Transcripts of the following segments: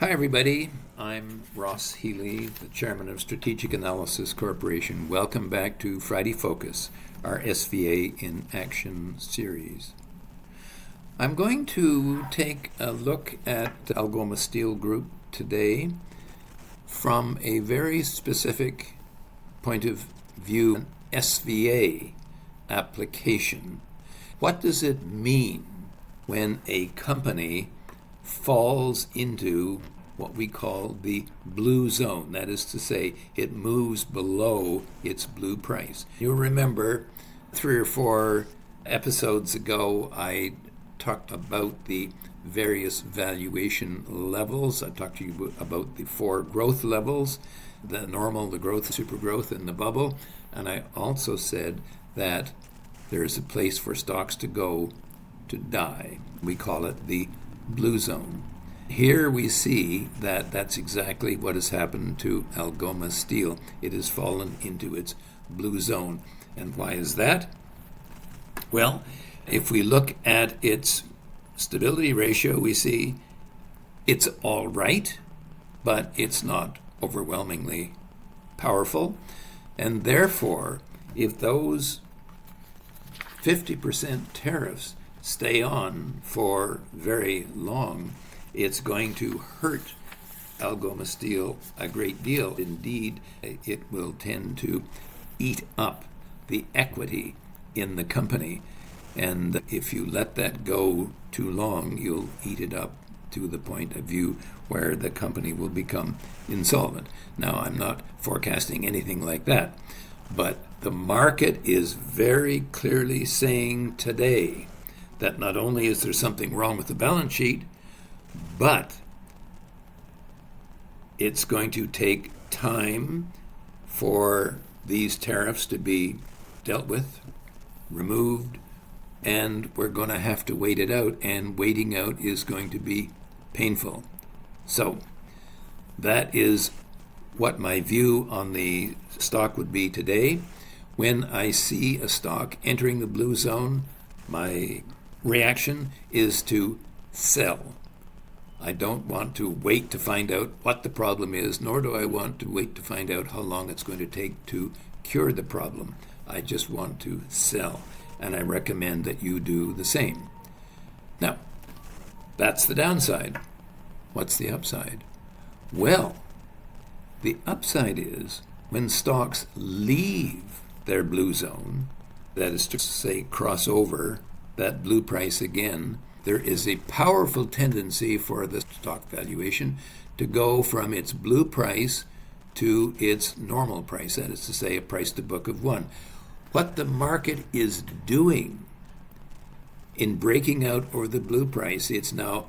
Hi, everybody. I'm Ross Healy, the chairman of Strategic Analysis Corporation. Welcome back to Friday Focus, our SVA in Action series. I'm going to take a look at Algoma Steel Group today from a very specific point of view, an SVA application. What does it mean when a company falls into what we call the blue zone? That is to say, it moves below its blue price. You'll remember 3 or 4 episodes ago, I talked about the various valuation levels. I talked to you about the 4 growth levels, the normal, the growth, super growth, and the bubble. And I also said that there's a place for stocks to go to die. We call it the blue zone. Here we see that that's exactly what has happened to Algoma Steel. It has fallen into its blue zone. And why is that? Well, if we look at its stability ratio, we see it's all right, but it's not overwhelmingly powerful. And therefore, if those 50% tariffs stay on for very long, it's going to hurt Algoma Steel a great deal. Indeed, it will tend to eat up the equity in the company. And if you let that go too long, you'll eat it up to the point of view where the company will become insolvent. Now, I'm not forecasting anything like that, but the market is very clearly saying today that not only is there something wrong with the balance sheet, but it's going to take time for these tariffs to be dealt with, removed, and we're going to have to wait it out, and waiting out is going to be painful. So that is what my view on the stock would be today. When I see a stock entering the blue zone, my reaction is to sell. I don't want to wait to find out what the problem is, nor do I want to wait to find out how long it's going to take to cure the problem. I just want to sell, and I recommend that you do the same. Now, that's the downside. What's the upside? Well, the upside is when stocks leave their blue zone, that is to say, cross over that blue price again, there is a powerful tendency for the stock valuation to go from its blue price to its normal price, that is to say, a price to book of 1. What the market is doing in breaking out over the blue price, it's now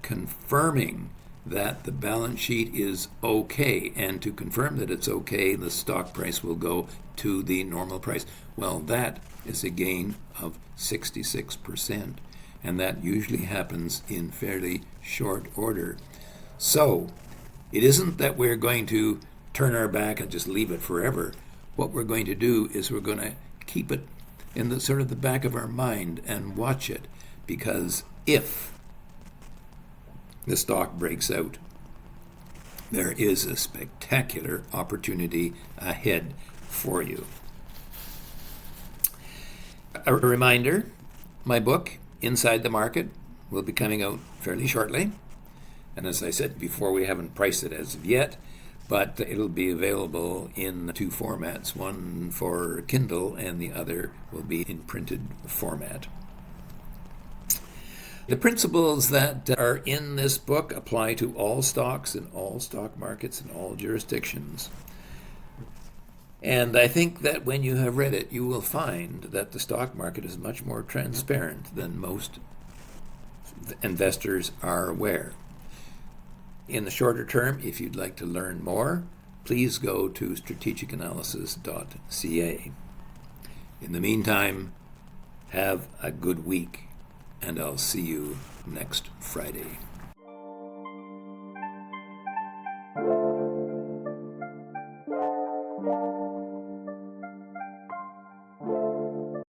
confirming that the balance sheet is okay, and to confirm that it's okay, the stock price will go to the normal price. Well, that is a gain of 66%, and that usually happens in fairly short order. So it isn't that we're going to turn our back and just leave it forever. What we're going to do is we're going to keep it in the sort of the back of our mind and watch it, because if the stock breaks out, there is a spectacular opportunity ahead for you. A reminder, my book, Inside the Market, will be coming out fairly shortly. And as I said before, we haven't priced it as of yet, but it'll be available in 2 formats, one for Kindle and the other will be in printed format. The principles that are in this book apply to all stocks in all stock markets in all jurisdictions. And I think that when you have read it, you will find that the stock market is much more transparent than most investors are aware. In the shorter term, if you'd like to learn more, please go to strategicanalysis.ca. In the meantime, have a good week, and I'll see you next Friday.